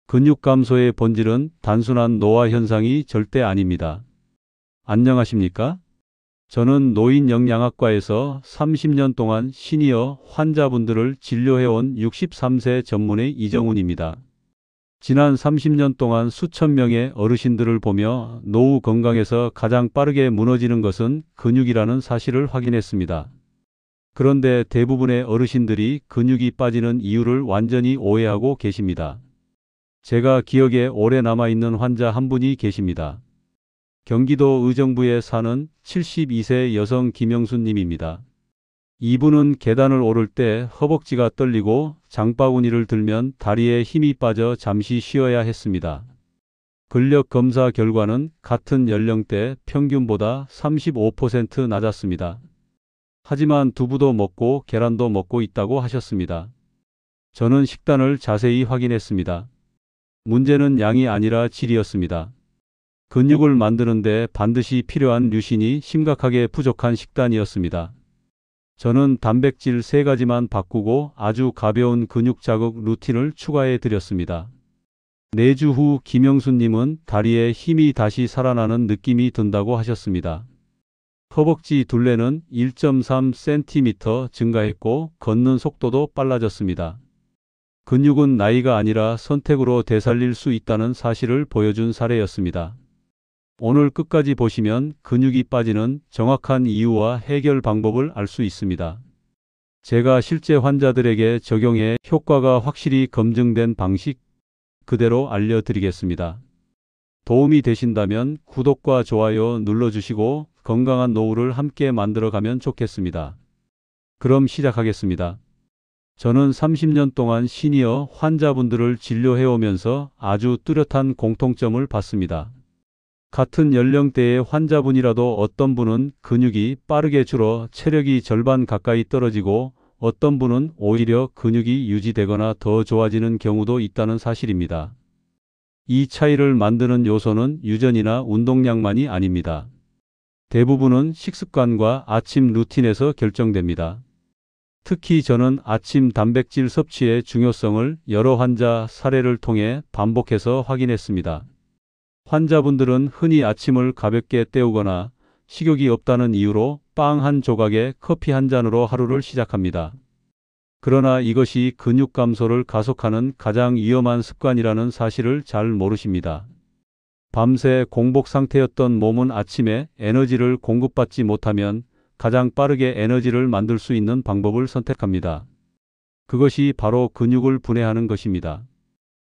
근육 감소의 본질은 단순한 노화 현상이 절대 아닙니다. 안녕하십니까? 저는 노인영양학과에서 30년 동안 시니어 환자분들을 진료해온 63세 전문의 이정훈입니다. 지난 30년 동안 수천 명의 어르신들을 보며 노후 건강에서 가장 빠르게 무너지는 것은 근육이라는 사실을 확인했습니다. 그런데 대부분의 어르신들이 근육이 빠지는 이유를 완전히 오해하고 계십니다. 제가 기억에 오래 남아있는 환자 한 분이 계십니다. 경기도 의정부에 사는 72세 여성 김영순 님입니다. 이분은 계단을 오를 때 허벅지가 떨리고 장바구니를 들면 다리에 힘이 빠져 잠시 쉬어야 했습니다. 근력 검사 결과는 같은 연령대 평균보다 35% 낮았습니다. 하지만 두부도 먹고 계란도 먹고 있다고 하셨습니다. 저는 식단을 자세히 확인했습니다. 문제는 양이 아니라 질이었습니다. 근육을 만드는데 반드시 필요한 류신이 심각하게 부족한 식단이었습니다. 저는 단백질 3가지만 바꾸고 아주 가벼운 근육 자극 루틴을 추가해 드렸습니다. 4주 후 김영순님은 다리에 힘이 다시 살아나는 느낌이 든다고 하셨습니다. 허벅지 둘레는 1.3cm 증가했고 걷는 속도도 빨라졌습니다. 근육은 나이가 아니라 선택으로 되살릴 수 있다는 사실을 보여준 사례였습니다. 오늘 끝까지 보시면 근육이 빠지는 정확한 이유와 해결 방법을 알 수 있습니다. 제가 실제 환자들에게 적용해 효과가 확실히 검증된 방식 그대로 알려드리겠습니다. 도움이 되신다면 구독과 좋아요 눌러주시고 건강한 노후를 함께 만들어가면 좋겠습니다. 그럼 시작하겠습니다. 저는 30년 동안 시니어 환자분들을 진료해오면서 아주 뚜렷한 공통점을 봤습니다. 같은 연령대의 환자분이라도 어떤 분은 근육이 빠르게 줄어 체력이 절반 가까이 떨어지고 어떤 분은 오히려 근육이 유지되거나 더 좋아지는 경우도 있다는 사실입니다. 이 차이를 만드는 요소는 유전이나 운동량만이 아닙니다. 대부분은 식습관과 아침 루틴에서 결정됩니다. 특히 저는 아침 단백질 섭취의 중요성을 여러 환자 사례를 통해 반복해서 확인했습니다. 환자분들은 흔히 아침을 가볍게 때우거나 식욕이 없다는 이유로 빵 한 조각에 커피 한 잔으로 하루를 시작합니다. 그러나 이것이 근육 감소를 가속하는 가장 위험한 습관이라는 사실을 잘 모르십니다. 밤새 공복 상태였던 몸은 아침에 에너지를 공급받지 못하면 가장 빠르게 에너지를 만들 수 있는 방법을 선택합니다. 그것이 바로 근육을 분해하는 것입니다.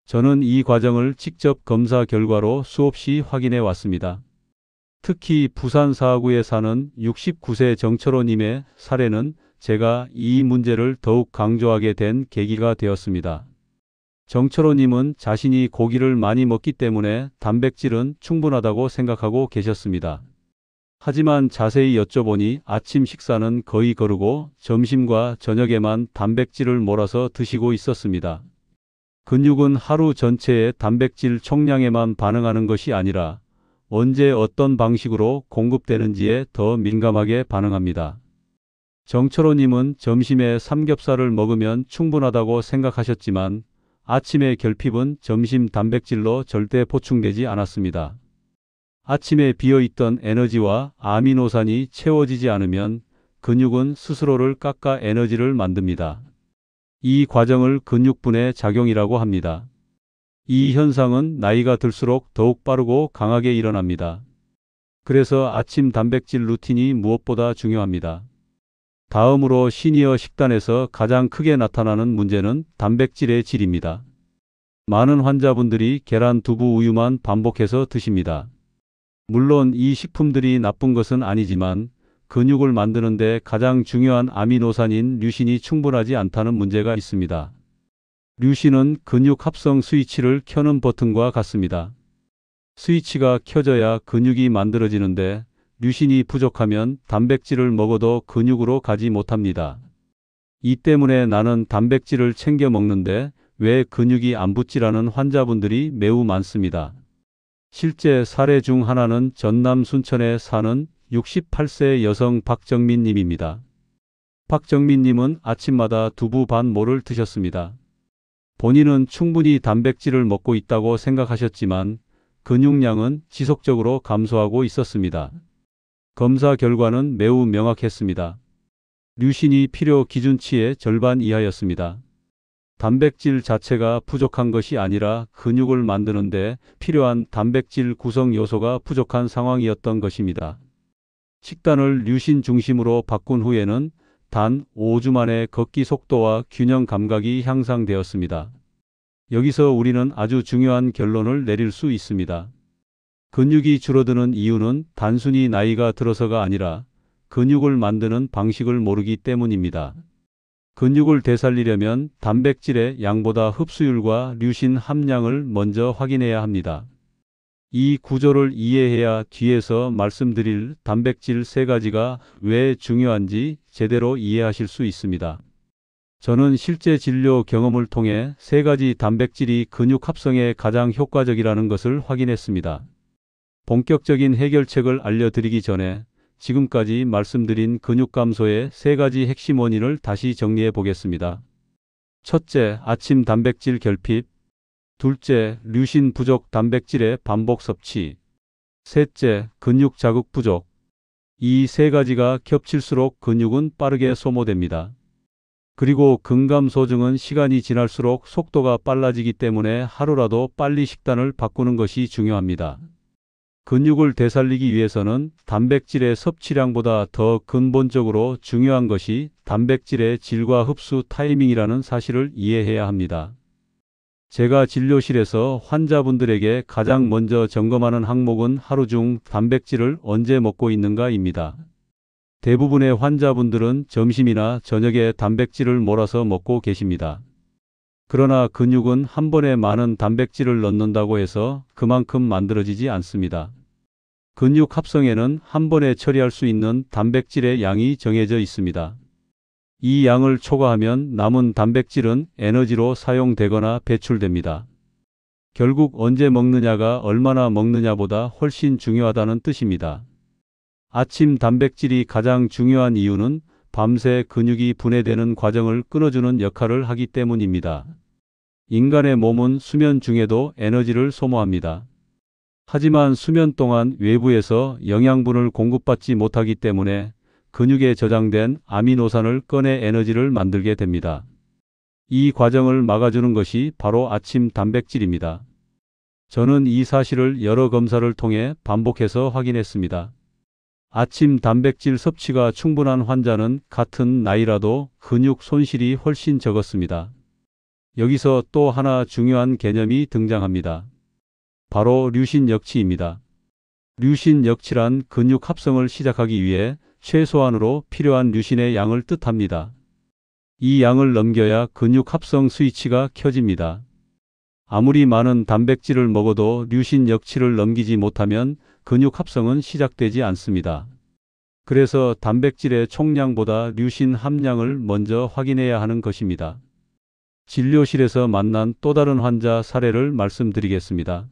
저는 이 과정을 직접 검사 결과로 수없이 확인해 왔습니다. 특히 부산 사하구에 사는 69세 정철호님의 사례는 제가 이 문제를 더욱 강조하게 된 계기가 되었습니다. 정철호님은 자신이 고기를 많이 먹기 때문에 단백질은 충분하다고 생각하고 계셨습니다. 하지만 자세히 여쭤보니 아침 식사는 거의 거르고 점심과 저녁에만 단백질을 몰아서 드시고 있었습니다. 근육은 하루 전체의 단백질 총량에만 반응하는 것이 아니라 언제 어떤 방식으로 공급되는지에 더 민감하게 반응합니다. 정철호님은 점심에 삼겹살을 먹으면 충분하다고 생각하셨지만 아침의 결핍은 점심 단백질로 절대 보충되지 않았습니다. 아침에 비어있던 에너지와 아미노산이 채워지지 않으면 근육은 스스로를 깎아 에너지를 만듭니다. 이 과정을 근육분해 작용이라고 합니다. 이 현상은 나이가 들수록 더욱 빠르고 강하게 일어납니다. 그래서 아침 단백질 루틴이 무엇보다 중요합니다. 다음으로 시니어 식단에서 가장 크게 나타나는 문제는 단백질의 질입니다. 많은 환자분들이 계란, 두부, 우유만 반복해서 드십니다. 물론 이 식품들이 나쁜 것은 아니지만 근육을 만드는 데 가장 중요한 아미노산인 류신이 충분하지 않다는 문제가 있습니다. 류신은 근육 합성 스위치를 켜는 버튼과 같습니다. 스위치가 켜져야 근육이 만들어지는데 류신이 부족하면 단백질을 먹어도 근육으로 가지 못합니다. 이 때문에 나는 단백질을 챙겨 먹는데 왜 근육이 안 붙지라는 환자분들이 매우 많습니다. 실제 사례 중 하나는 전남 순천에 사는 68세 여성 박정민 님입니다. 박정민 님은 아침마다 두부 반 모를 드셨습니다. 본인은 충분히 단백질을 먹고 있다고 생각하셨지만 근육량은 지속적으로 감소하고 있었습니다. 검사 결과는 매우 명확했습니다. 류신이 필요 기준치의 절반 이하였습니다. 단백질 자체가 부족한 것이 아니라 근육을 만드는데 필요한 단백질 구성 요소가 부족한 상황이었던 것입니다. 식단을 류신 중심으로 바꾼 후에는 단 5주 만에 걷기 속도와 균형 감각이 향상되었습니다. 여기서 우리는 아주 중요한 결론을 내릴 수 있습니다. 근육이 줄어드는 이유는 단순히 나이가 들어서가 아니라 근육을 만드는 방식을 모르기 때문입니다. 근육을 되살리려면 단백질의 양보다 흡수율과 류신 함량을 먼저 확인해야 합니다. 이 구조를 이해해야 뒤에서 말씀드릴 단백질 3가지가 왜 중요한지 제대로 이해하실 수 있습니다. 저는 실제 진료 경험을 통해 3가지 단백질이 근육 합성에 가장 효과적이라는 것을 확인했습니다. 본격적인 해결책을 알려드리기 전에 지금까지 말씀드린 근육 감소의 3가지 핵심 원인을 다시 정리해 보겠습니다. 첫째, 아침 단백질 결핍. 둘째, 류신 부족 단백질의 반복 섭취. 셋째, 근육 자극 부족. 이 3가지가 겹칠수록 근육은 빠르게 소모됩니다. 그리고 근감소증은 시간이 지날수록 속도가 빨라지기 때문에 하루라도 빨리 식단을 바꾸는 것이 중요합니다. 근육을 되살리기 위해서는 단백질의 섭취량보다 더 근본적으로 중요한 것이 단백질의 질과 흡수 타이밍이라는 사실을 이해해야 합니다. 제가 진료실에서 환자분들에게 가장 먼저 점검하는 항목은 하루 중 단백질을 언제 먹고 있는가입니다. 대부분의 환자분들은 점심이나 저녁에 단백질을 몰아서 먹고 계십니다. 그러나 근육은 한 번에 많은 단백질을 넣는다고 해서 그만큼 만들어지지 않습니다. 근육 합성에는 한 번에 처리할 수 있는 단백질의 양이 정해져 있습니다. 이 양을 초과하면 남은 단백질은 에너지로 사용되거나 배출됩니다. 결국 언제 먹느냐가 얼마나 먹느냐보다 훨씬 중요하다는 뜻입니다. 아침 단백질이 가장 중요한 이유는 밤새 근육이 분해되는 과정을 끊어주는 역할을 하기 때문입니다. 인간의 몸은 수면 중에도 에너지를 소모합니다. 하지만 수면 동안 외부에서 영양분을 공급받지 못하기 때문에 근육에 저장된 아미노산을 꺼내 에너지를 만들게 됩니다. 이 과정을 막아주는 것이 바로 아침 단백질입니다. 저는 이 사실을 여러 검사를 통해 반복해서 확인했습니다. 아침 단백질 섭취가 충분한 환자는 같은 나이라도 근육 손실이 훨씬 적었습니다. 여기서 또 하나 중요한 개념이 등장합니다. 바로 류신 역치입니다. 류신 역치란 근육 합성을 시작하기 위해 최소한으로 필요한 류신의 양을 뜻합니다. 이 양을 넘겨야 근육 합성 스위치가 켜집니다. 아무리 많은 단백질을 먹어도 류신 역치를 넘기지 못하면 근육 합성은 시작되지 않습니다. 그래서 단백질의 총량보다 류신 함량을 먼저 확인해야 하는 것입니다. 진료실에서 만난 또 다른 환자 사례를 말씀드리겠습니다.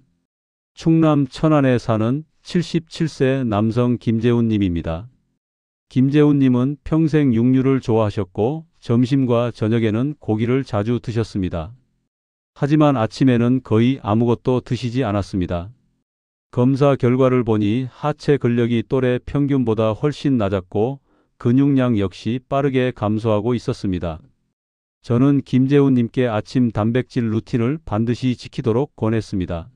충남 천안에 사는 77세 남성 김재훈 님입니다. 김재훈 님은 평생 육류를 좋아하셨고 점심과 저녁에는 고기를 자주 드셨습니다. 하지만 아침에는 거의 아무것도 드시지 않았습니다. 검사 결과를 보니 하체 근력이 또래 평균보다 훨씬 낮았고 근육량 역시 빠르게 감소하고 있었습니다. 저는 김재훈 님께 아침 단백질 루틴을 반드시 지키도록 권했습니다.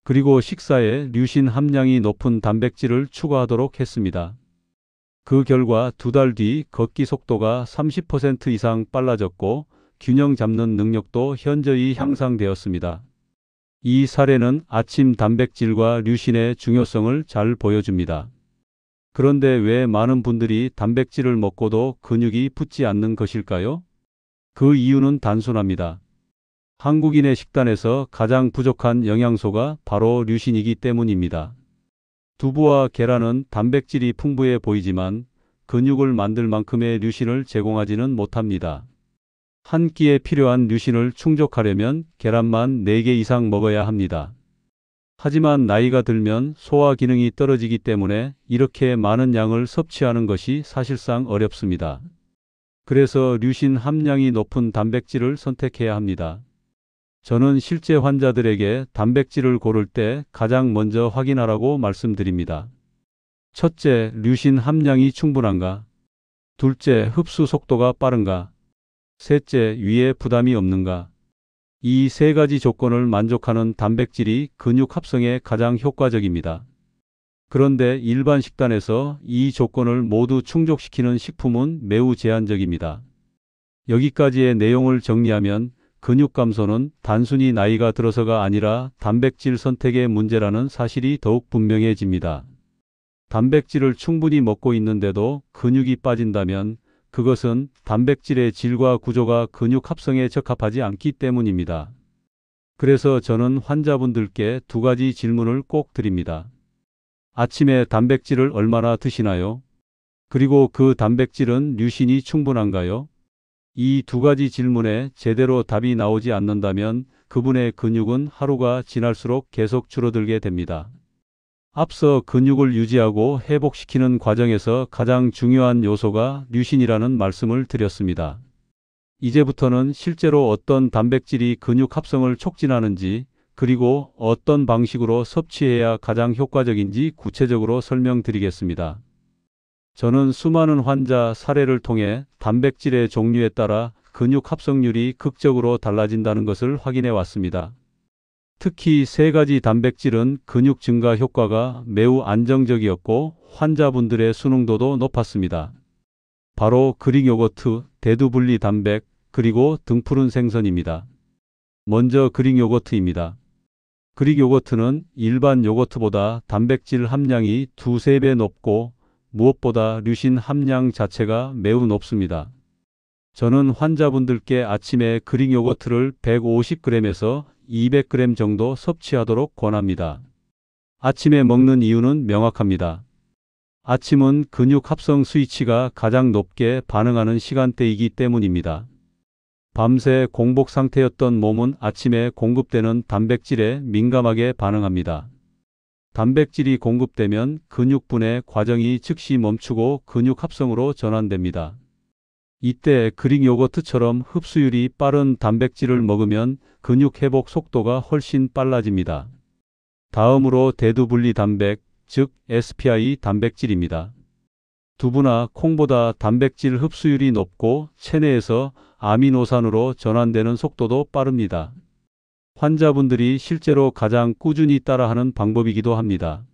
그리고 식사에 류신 함량이 높은 단백질을 추가하도록 했습니다. 그 결과 2달 뒤 걷기 속도가 30% 이상 빨라졌고 균형 잡는 능력도 현저히 향상되었습니다. 이 사례는 아침 단백질과 류신의 중요성을 잘 보여줍니다. 그런데 왜 많은 분들이 단백질을 먹고도 근육이 붙지 않는 것일까요? 그 이유는 단순합니다. 한국인의 식단에서 가장 부족한 영양소가 바로 류신이기 때문입니다. 두부와 계란은 단백질이 풍부해 보이지만 근육을 만들 만큼의 류신을 제공하지는 못합니다. 한 끼에 필요한 류신을 충족하려면 계란만 4개 이상 먹어야 합니다. 하지만 나이가 들면 소화 기능이 떨어지기 때문에 이렇게 많은 양을 섭취하는 것이 사실상 어렵습니다. 그래서 류신 함량이 높은 단백질을 선택해야 합니다. 저는 실제 환자들에게 단백질을 고를 때 가장 먼저 확인하라고 말씀드립니다. 첫째, 류신 함량이 충분한가? 둘째, 흡수 속도가 빠른가? 셋째, 위에 부담이 없는가? 이 세 가지 조건을 만족하는 단백질이 근육 합성에 가장 효과적입니다. 그런데 일반 식단에서 이 조건을 모두 충족시키는 식품은 매우 제한적입니다. 여기까지의 내용을 정리하면 근육 감소는 단순히 나이가 들어서가 아니라 단백질 선택의 문제라는 사실이 더욱 분명해집니다. 단백질을 충분히 먹고 있는데도 근육이 빠진다면 그것은 단백질의 질과 구조가 근육 합성에 적합하지 않기 때문입니다. 그래서 저는 환자분들께 두 가지 질문을 꼭 드립니다. 아침에 단백질을 얼마나 드시나요? 그리고 그 단백질은 류신이 충분한가요? 이 두 가지 질문에 제대로 답이 나오지 않는다면 그분의 근육은 하루가 지날수록 계속 줄어들게 됩니다. 앞서 근육을 유지하고 회복시키는 과정에서 가장 중요한 요소가 류신이라는 말씀을 드렸습니다. 이제부터는 실제로 어떤 단백질이 근육 합성을 촉진하는지, 그리고 어떤 방식으로 섭취해야 가장 효과적인지 구체적으로 설명드리겠습니다. 저는 수많은 환자 사례를 통해 단백질의 종류에 따라 근육 합성률이 극적으로 달라진다는 것을 확인해 왔습니다. 특히 세 가지 단백질은 근육 증가 효과가 매우 안정적이었고 환자분들의 순응도도 높았습니다. 바로 그릭 요거트, 대두 분리 단백, 그리고 등푸른 생선입니다. 먼저 그릭 요거트입니다. 그릭 요거트는 일반 요거트보다 단백질 함량이 두세 배 높고 무엇보다 류신 함량 자체가 매우 높습니다. 저는 환자분들께 아침에 그릭 요거트를 150g에서 200g 정도 섭취하도록 권합니다. 아침에 먹는 이유는 명확합니다. 아침은 근육 합성 스위치가 가장 높게 반응하는 시간대이기 때문입니다. 밤새 공복 상태였던 몸은 아침에 공급되는 단백질에 민감하게 반응합니다. 단백질이 공급되면 근육분해 과정이 즉시 멈추고 근육 합성으로 전환됩니다. 이때 그릭 요거트처럼 흡수율이 빠른 단백질을 먹으면 근육 회복 속도가 훨씬 빨라집니다. 다음으로 대두 분리 단백, 즉 SPI 단백질입니다. 두부나 콩보다 단백질 흡수율이 높고 체내에서 아미노산으로 전환되는 속도도 빠릅니다. 환자분들이 실제로 가장 꾸준히 따라하는 방법이기도 합니다.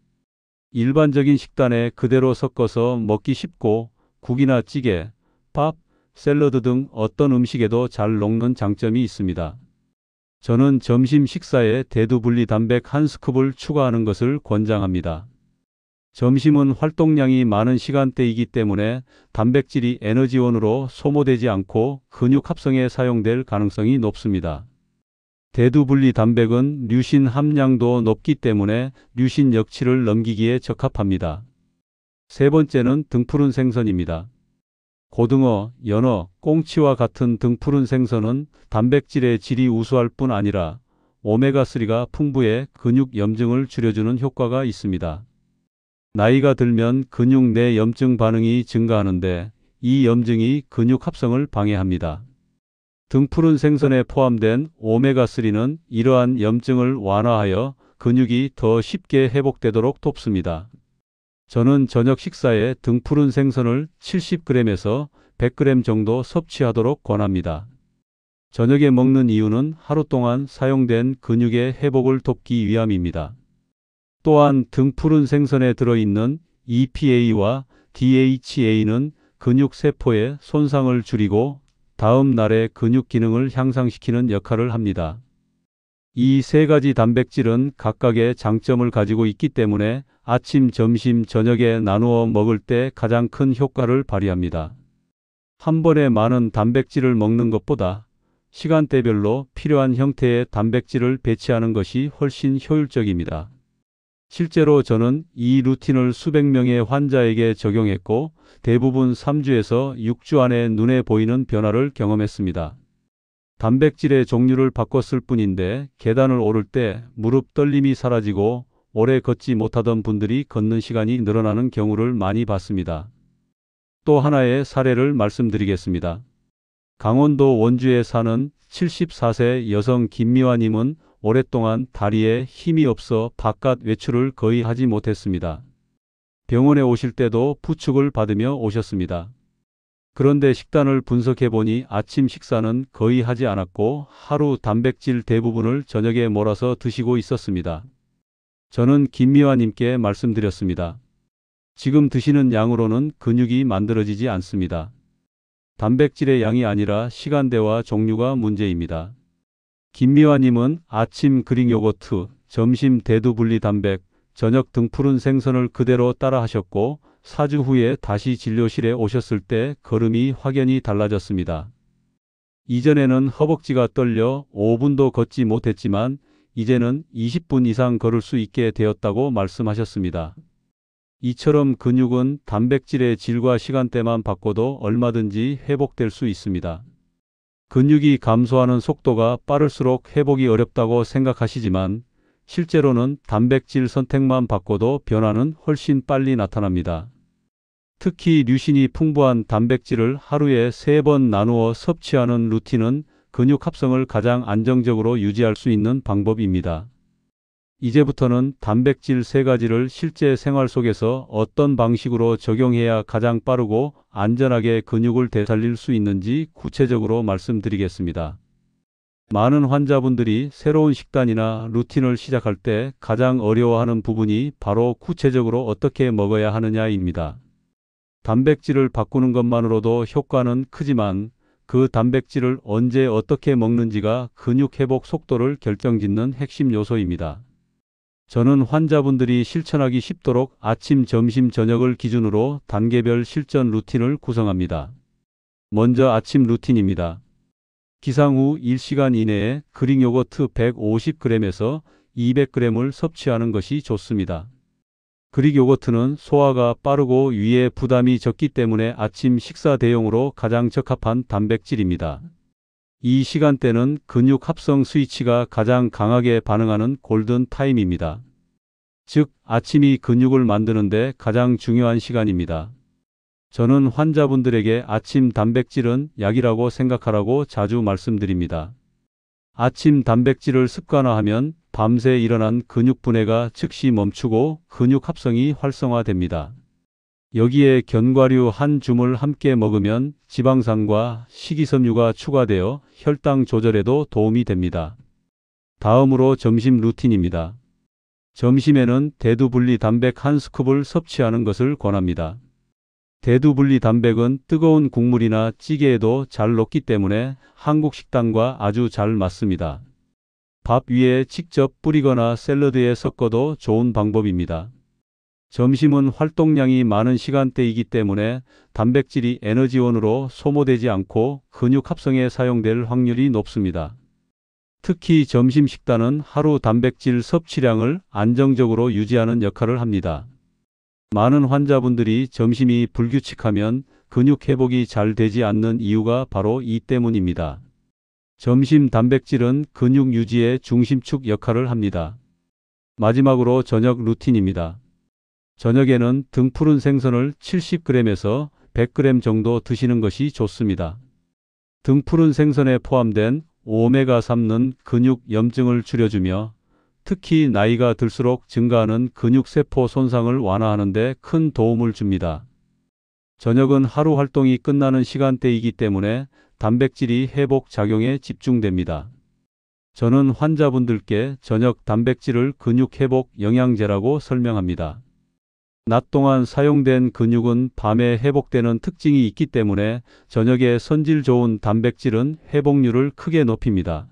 일반적인 식단에 그대로 섞어서 먹기 쉽고 국이나 찌개, 밥, 샐러드 등 어떤 음식에도 잘 녹는 장점이 있습니다. 저는 점심 식사에 대두 분리 단백 한 스쿱을 추가하는 것을 권장합니다. 점심은 활동량이 많은 시간대이기 때문에 단백질이 에너지원으로 소모되지 않고 근육 합성에 사용될 가능성이 높습니다. 대두 분리 단백은 류신 함량도 높기 때문에 류신 역치를 넘기기에 적합합니다. 세 번째는 등푸른 생선입니다. 고등어, 연어, 꽁치와 같은 등푸른 생선은 단백질의 질이 우수할 뿐 아니라 오메가3가 풍부해 근육 염증을 줄여주는 효과가 있습니다. 나이가 들면 근육 내 염증 반응이 증가하는데 이 염증이 근육 합성을 방해합니다. 등푸른 생선에 포함된 오메가3는 이러한 염증을 완화하여 근육이 더 쉽게 회복되도록 돕습니다. 저는 저녁 식사에 등푸른 생선을 70g에서 100g 정도 섭취하도록 권합니다. 저녁에 먹는 이유는 하루 동안 사용된 근육의 회복을 돕기 위함입니다. 또한 등푸른 생선에 들어있는 EPA와 DHA는 근육 세포의 손상을 줄이고 다음 날의 근육 기능을 향상시키는 역할을 합니다. 이 세 가지 단백질은 각각의 장점을 가지고 있기 때문에 아침, 점심, 저녁에 나누어 먹을 때 가장 큰 효과를 발휘합니다. 한 번에 많은 단백질을 먹는 것보다 시간대별로 필요한 형태의 단백질을 배치하는 것이 훨씬 효율적입니다. 실제로 저는 이 루틴을 수백 명의 환자에게 적용했고 대부분 3주에서 6주 안에 눈에 보이는 변화를 경험했습니다. 단백질의 종류를 바꿨을 뿐인데 계단을 오를 때 무릎 떨림이 사라지고 오래 걷지 못하던 분들이 걷는 시간이 늘어나는 경우를 많이 봤습니다. 또 하나의 사례를 말씀드리겠습니다. 강원도 원주에 사는 74세 여성 김미화님은 오랫동안 다리에 힘이 없어 바깥 외출을 거의 하지 못했습니다. 병원에 오실 때도 부축을 받으며 오셨습니다. 그런데 식단을 분석해 보니 아침 식사는 거의 하지 않았고 하루 단백질 대부분을 저녁에 몰아서 드시고 있었습니다. 저는 김미화님께 말씀드렸습니다. 지금 드시는 양으로는 근육이 만들어지지 않습니다. 단백질의 양이 아니라 시간대와 종류가 문제입니다. 김미화님은 아침 그릭 요거트, 점심 대두 분리 단백, 저녁 등푸른 생선을 그대로 따라 하셨고 4주 후에 다시 진료실에 오셨을 때 걸음이 확연히 달라졌습니다. 이전에는 허벅지가 떨려 5분도 걷지 못했지만 이제는 20분 이상 걸을 수 있게 되었다고 말씀하셨습니다. 이처럼 근육은 단백질의 질과 시간대만 바꿔도 얼마든지 회복될 수 있습니다. 근육이 감소하는 속도가 빠를수록 회복이 어렵다고 생각하시지만 실제로는 단백질 선택만 바꿔도 변화는 훨씬 빨리 나타납니다. 특히 류신이 풍부한 단백질을 하루에 3번 나누어 섭취하는 루틴은 근육 합성을 가장 안정적으로 유지할 수 있는 방법입니다. 이제부터는 단백질 3가지를 실제 생활 속에서 어떤 방식으로 적용해야 가장 빠르고 안전하게 근육을 되살릴 수 있는지 구체적으로 말씀드리겠습니다. 많은 환자분들이 새로운 식단이나 루틴을 시작할 때 가장 어려워하는 부분이 바로 구체적으로 어떻게 먹어야 하느냐입니다. 단백질을 바꾸는 것만으로도 효과는 크지만 그 단백질을 언제 어떻게 먹는지가 근육 회복 속도를 결정짓는 핵심 요소입니다. 저는 환자분들이 실천하기 쉽도록 아침, 점심, 저녁을 기준으로 단계별 실전 루틴을 구성합니다. 먼저 아침 루틴입니다. 기상 후 1시간 이내에 그릭 요거트 150g에서 200g을 섭취하는 것이 좋습니다. 그릭 요거트는 소화가 빠르고 위에 부담이 적기 때문에 아침 식사 대용으로 가장 적합한 단백질입니다. 이 시간대는 근육 합성 스위치가 가장 강하게 반응하는 골든 타임입니다. 즉, 아침이 근육을 만드는데 가장 중요한 시간입니다. 저는 환자분들에게 아침 단백질은 약이라고 생각하라고 자주 말씀드립니다. 아침 단백질을 습관화하면 밤새 일어난 근육 분해가 즉시 멈추고 근육 합성이 활성화됩니다. 여기에 견과류 한 줌을 함께 먹으면 지방산과 식이섬유가 추가되어 혈당 조절에도 도움이 됩니다. 다음으로 점심 루틴입니다. 점심에는 대두 분리 단백 1스쿱을 섭취하는 것을 권합니다. 대두 분리 단백은 뜨거운 국물이나 찌개에도 잘 녹기 때문에 한국 식단과 아주 잘 맞습니다. 밥 위에 직접 뿌리거나 샐러드에 섞어도 좋은 방법입니다. 점심은 활동량이 많은 시간대이기 때문에 단백질이 에너지원으로 소모되지 않고 근육 합성에 사용될 확률이 높습니다. 특히 점심 식단은 하루 단백질 섭취량을 안정적으로 유지하는 역할을 합니다. 많은 환자분들이 점심이 불규칙하면 근육 회복이 잘 되지 않는 이유가 바로 이 때문입니다. 점심 단백질은 근육 유지의 중심축 역할을 합니다. 마지막으로 저녁 루틴입니다. 저녁에는 등푸른 생선을 70g에서 100g 정도 드시는 것이 좋습니다. 등푸른 생선에 포함된 오메가3는 근육 염증을 줄여주며 특히 나이가 들수록 증가하는 근육세포 손상을 완화하는 데 큰 도움을 줍니다. 저녁은 하루 활동이 끝나는 시간대이기 때문에 단백질이 회복 작용에 집중됩니다. 저는 환자분들께 저녁 단백질을 근육 회복 영양제라고 설명합니다. 낮 동안 사용된 근육은 밤에 회복되는 특징이 있기 때문에 저녁에 선질 좋은 단백질은 회복률을 크게 높입니다.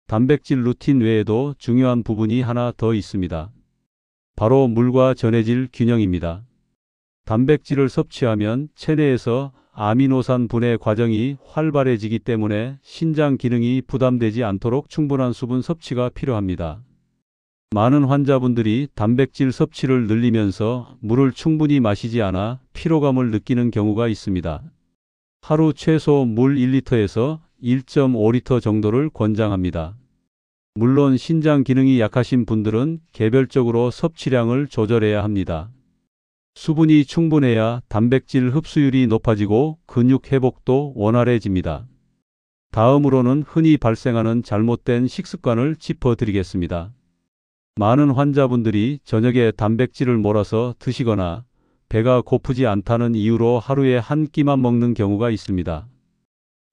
단백질 루틴 외에도 중요한 부분이 하나 더 있습니다. 바로 물과 전해질 균형입니다. 단백질을 섭취하면 체내에서 아미노산 분해 과정이 활발해지기 때문에 신장 기능이 부담되지 않도록 충분한 수분 섭취가 필요합니다. 많은 환자분들이 단백질 섭취를 늘리면서 물을 충분히 마시지 않아 피로감을 느끼는 경우가 있습니다. 하루 최소 물 1리터에서 1.5리터 정도를 권장합니다. 물론 신장 기능이 약하신 분들은 개별적으로 섭취량을 조절해야 합니다. 수분이 충분해야 단백질 흡수율이 높아지고 근육 회복도 원활해집니다. 다음으로는 흔히 발생하는 잘못된 식습관을 짚어드리겠습니다. 많은 환자분들이 저녁에 단백질을 몰아서 드시거나 배가 고프지 않다는 이유로 하루에 한 끼만 먹는 경우가 있습니다.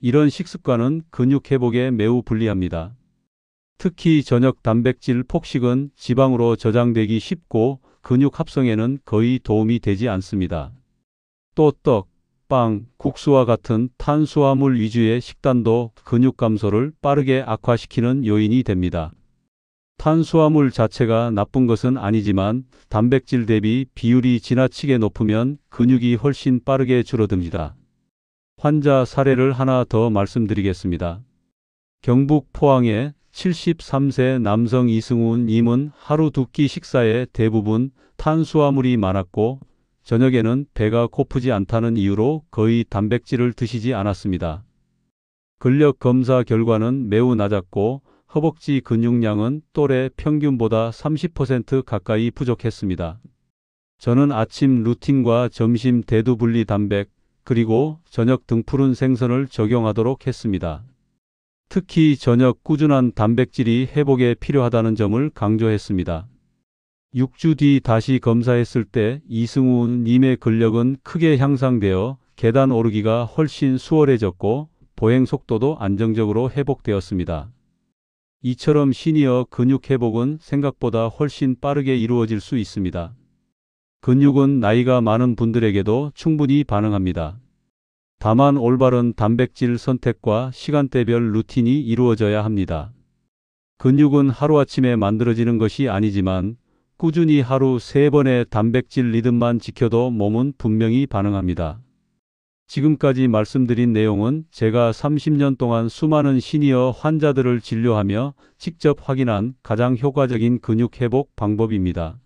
이런 식습관은 근육 회복에 매우 불리합니다. 특히 저녁 단백질 폭식은 지방으로 저장되기 쉽고 근육 합성에는 거의 도움이 되지 않습니다. 또 떡, 빵, 국수와 같은 탄수화물 위주의 식단도 근육 감소를 빠르게 악화시키는 요인이 됩니다. 탄수화물 자체가 나쁜 것은 아니지만 단백질 대비 비율이 지나치게 높으면 근육이 훨씬 빠르게 줄어듭니다. 환자 사례를 하나 더 말씀드리겠습니다. 경북 포항의 73세 남성 이승훈 님은 하루 2끼 식사에 대부분 탄수화물이 많았고 저녁에는 배가 고프지 않다는 이유로 거의 단백질을 드시지 않았습니다. 근력 검사 결과는 매우 낮았고 허벅지 근육량은 또래 평균보다 30% 가까이 부족했습니다. 저는 아침 루틴과 점심 대두분리 단백 그리고 저녁 등푸른 생선을 적용하도록 했습니다. 특히 저녁 꾸준한 단백질이 회복에 필요하다는 점을 강조했습니다. 6주 뒤 다시 검사했을 때 이승훈 님의 근력은 크게 향상되어 계단 오르기가 훨씬 수월해졌고 보행 속도도 안정적으로 회복되었습니다. 이처럼 시니어 근육 회복은 생각보다 훨씬 빠르게 이루어질 수 있습니다. 근육은 나이가 많은 분들에게도 충분히 반응합니다. 다만 올바른 단백질 선택과 시간대별 루틴이 이루어져야 합니다. 근육은 하루아침에 만들어지는 것이 아니지만 꾸준히 하루 3번의 단백질 리듬만 지켜도 몸은 분명히 반응합니다. 지금까지 말씀드린 내용은 제가 30년 동안 수많은 시니어 환자들을 진료하며 직접 확인한 가장 효과적인 근육 회복 방법입니다.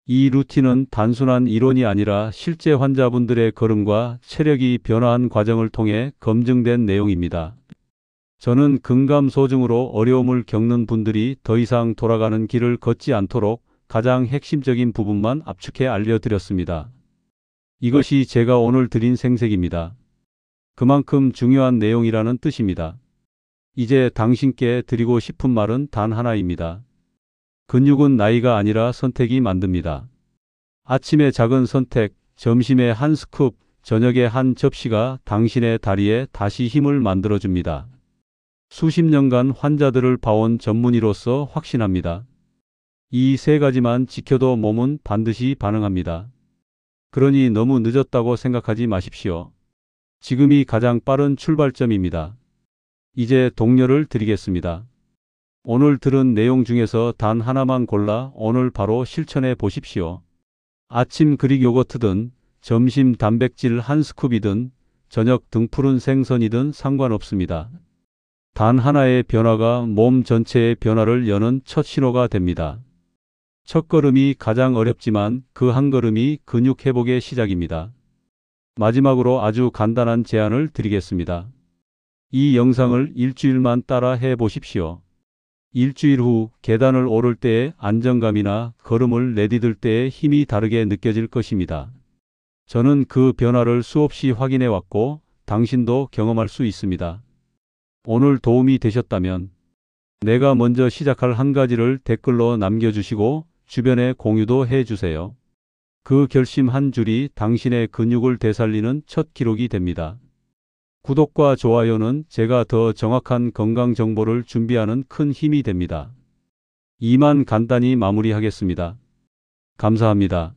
이 루틴은 단순한 이론이 아니라 실제 환자분들의 걸음과 체력이 변화한 과정을 통해 검증된 내용입니다. 저는 근감소증으로 어려움을 겪는 분들이 더 이상 돌아가는 길을 걷지 않도록 가장 핵심적인 부분만 압축해 알려드렸습니다. 이것이 제가 오늘 드린 생색입니다. 그만큼 중요한 내용이라는 뜻입니다. 이제 당신께 드리고 싶은 말은 단 하나입니다. 근육은 나이가 아니라 선택이 만듭니다. 아침에 작은 선택, 점심에 한 스쿱, 저녁에 한 접시가 당신의 다리에 다시 힘을 만들어줍니다. 수십 년간 환자들을 봐온 전문의로서 확신합니다. 이 3가지만 지켜도 몸은 반드시 반응합니다. 그러니 너무 늦었다고 생각하지 마십시오. 지금이 가장 빠른 출발점입니다. 이제 독려를 드리겠습니다. 오늘 들은 내용 중에서 단 하나만 골라 오늘 바로 실천해 보십시오. 아침 그릭 요거트든 점심 단백질 한 스쿱이든 저녁 등푸른 생선이든 상관없습니다. 단 하나의 변화가 몸 전체의 변화를 여는 첫 신호가 됩니다. 첫 걸음이 가장 어렵지만 그 한 걸음이 근육 회복의 시작입니다. 마지막으로 아주 간단한 제안을 드리겠습니다. 이 영상을 일주일만 따라 해 보십시오. 일주일 후 계단을 오를 때의 안정감이나 걸음을 내디딜 때의 힘이 다르게 느껴질 것입니다. 저는 그 변화를 수없이 확인해 왔고 당신도 경험할 수 있습니다. 오늘 도움이 되셨다면 내가 먼저 시작할 한 가지를 댓글로 남겨주시고 주변에 공유도 해주세요. 그 결심 한 줄이 당신의 근육을 되살리는 첫 기록이 됩니다. 구독과 좋아요는 제가 더 정확한 건강 정보를 준비하는 큰 힘이 됩니다. 이만 간단히 마무리하겠습니다. 감사합니다.